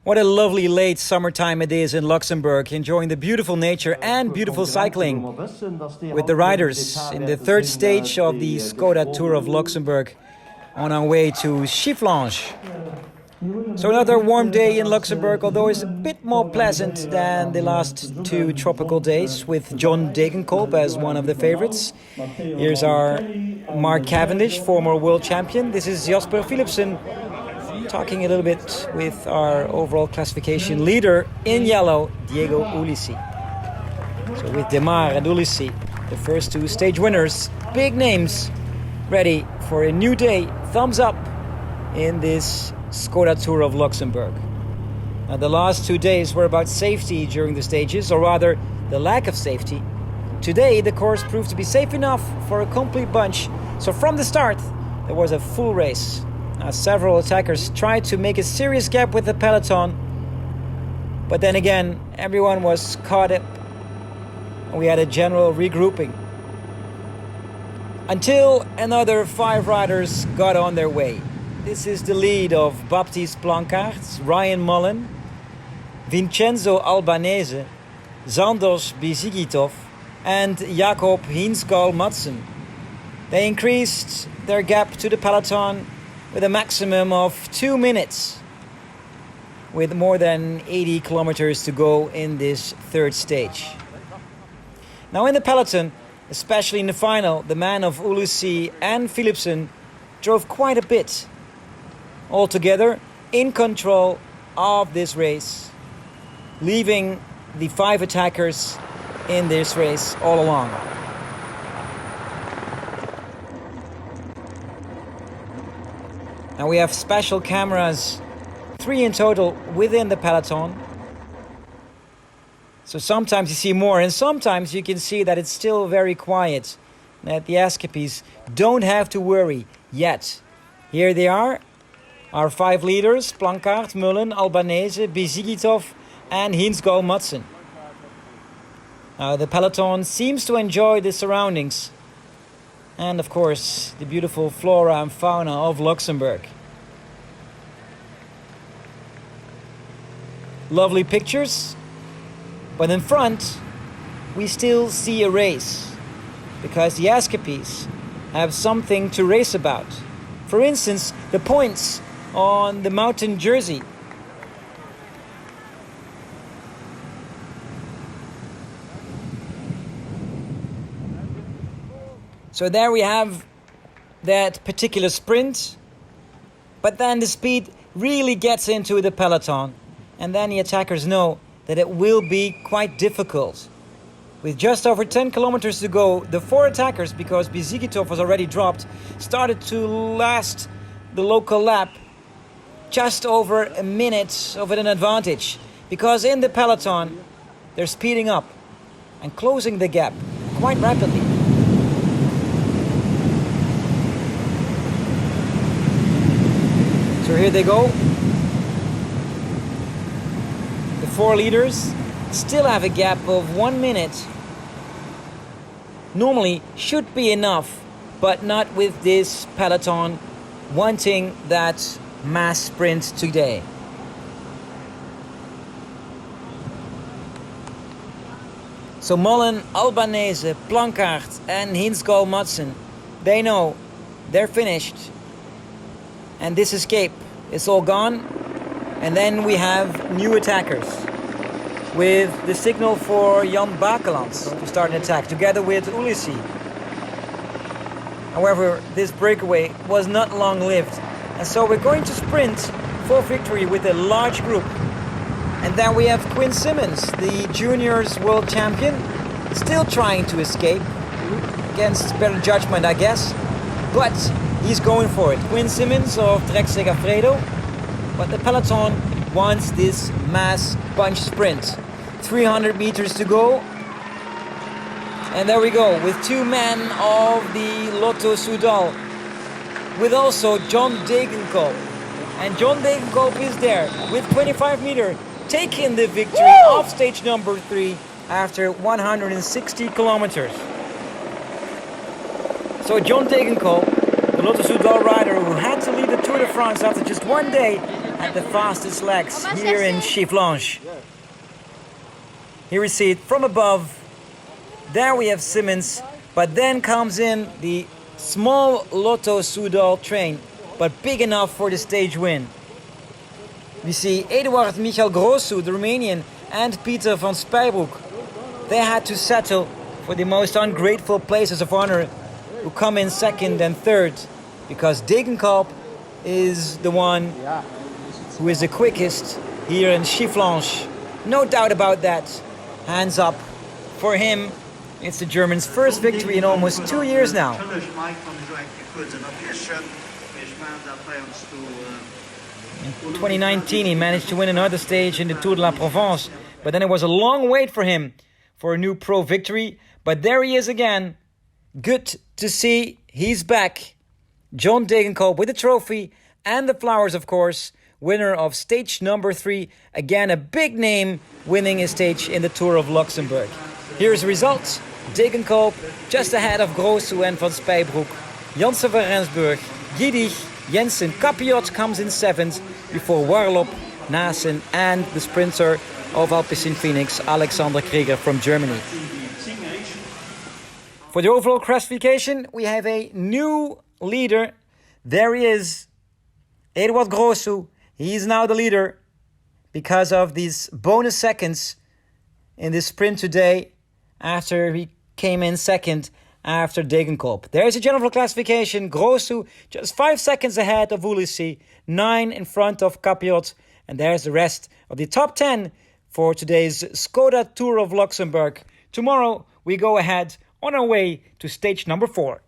What a lovely late summertime it is in Luxembourg, enjoying the beautiful nature and beautiful cycling with the riders in the third stage of the Skoda Tour of Luxembourg on our way to Schifflange. So another warm day in Luxembourg, although it's a bit more pleasant than the last two tropical days, with John Degenkolb as one of the favorites. Here's our Mark Cavendish, former world champion. This is Jasper Philipsen, talking a little bit with our overall classification leader in yellow, Diego Ulissi. So with Demar and Ulissi, the first two stage winners, big names, ready for a new day, thumbs up in this Skoda Tour of Luxembourg. Now, the last 2 days were about safety during the stages, or rather the lack of safety. Today the course proved to be safe enough for a complete bunch, so from the start there was a full race. Several attackers tried to make a serious gap with the peloton, but then again everyone was caught up and we had a general regrouping until another 5 riders got on their way. This is the lead of Baptiste Blankaert, Ryan Mullen, Vincenzo Albanese, Zandos Bizigitov and Jakob Hinsgaal-Madsen. They increased their gap to the peloton with a maximum of 2 minutes, with more than 80 kilometers to go in this third stage. Now in the peloton, especially in the final, the man of Ulissi and Philipsen drove quite a bit. Altogether in control of this race, leaving the 5 attackers in this race all along. Now we have special cameras, 3 in total within the peloton. So sometimes you see more and sometimes you can see that it's still very quiet, that the escapees don't have to worry yet. Here they are, our 5 leaders, Blankaert, Mullen, Albanese, Bizigitov and Hinsgaal-Madsen. Now the peloton seems to enjoy the surroundings and of course the beautiful flora and fauna of Luxembourg. Lovely pictures, but in front we still see a race, because the escapees have something to race about. For instance, the points on the mountain jersey. So there we have that particular sprint, but then the speed really gets into the peloton, and then the attackers know that it will be quite difficult. With just over 10 kilometers to go, the 4 attackers, because Bizigitov was already dropped, started to last the local lap just over a minute of an advantage, because in the peloton they're speeding up and closing the gap quite rapidly. So here they go. The 4 leaders still have a gap of 1 minute. Normally should be enough, but not with this peloton wanting that mass sprint today. So Mullen, Albanese, Blankaert and Hinsgaal-Madsen, they know they're finished. And this escape is all gone. And then we have new attackers with the signal for Jan Bakelands to start an attack together with Ulissi. However, this breakaway was not long-lived, and so we're going to sprint for victory with a large group. And then we have Quinn Simmons, the juniors world champion, still trying to escape against better judgment, I guess, but he's going for it. Quinn Simmons of Trek Segafredo, but the peloton wants this mass bunch sprint. 300 meters to go. And there we go, with 2 men of the Lotto Soudal, with also John Degenkolb. And John Degenkolb is there with 25 meters, taking the victory off stage number 3 after 160 kilometers. So John Degenkolb, the Lotto Soudal rider who had to lead the Tour de France after just 1 day, at the fastest legs here in Schifflange. Here we see it from above. There we have Simmons, but then comes in the small Lotto Soudal train, but big enough for the stage win. We see Eduard Michael Grosu, the Romanian, and Peter van Spijbroek. They had to settle for the most ungrateful places of honor, who come in second and third, because Degenkolb is the one who is the quickest here in Schifflange. No doubt about that. Hands up for him. It's the German's first victory in almost 2 years now. In 2019 he managed to win another stage in the Tour de la Provence, but then it was a long wait for him for a new pro victory. But there he is again. Good to see he's back. John Degenkolb with the trophy and the flowers, of course. Winner of stage number 3. Again, a big name winning a stage in the Tour of Luxembourg. Here's the results. Degenkolb just ahead of Grosu and Van Spijbroek. Janssen van Rensburg, Giedig, Jensen, Capiot comes in 7th before Warlop, Nasen and the sprinter of Alpecin Phoenix, Alexander Krieger from Germany. For the overall classification, we have a new leader. There he is, Eduard Grosu. He is now the leader because of these bonus seconds in this sprint today after he came in second after Degenkolb. There's a general classification. Grosu just 5 seconds ahead of Ulissi, 9 in front of Capiot. And there's the rest of the top 10 for today's Skoda Tour of Luxembourg. Tomorrow we go ahead on our way to stage number 4.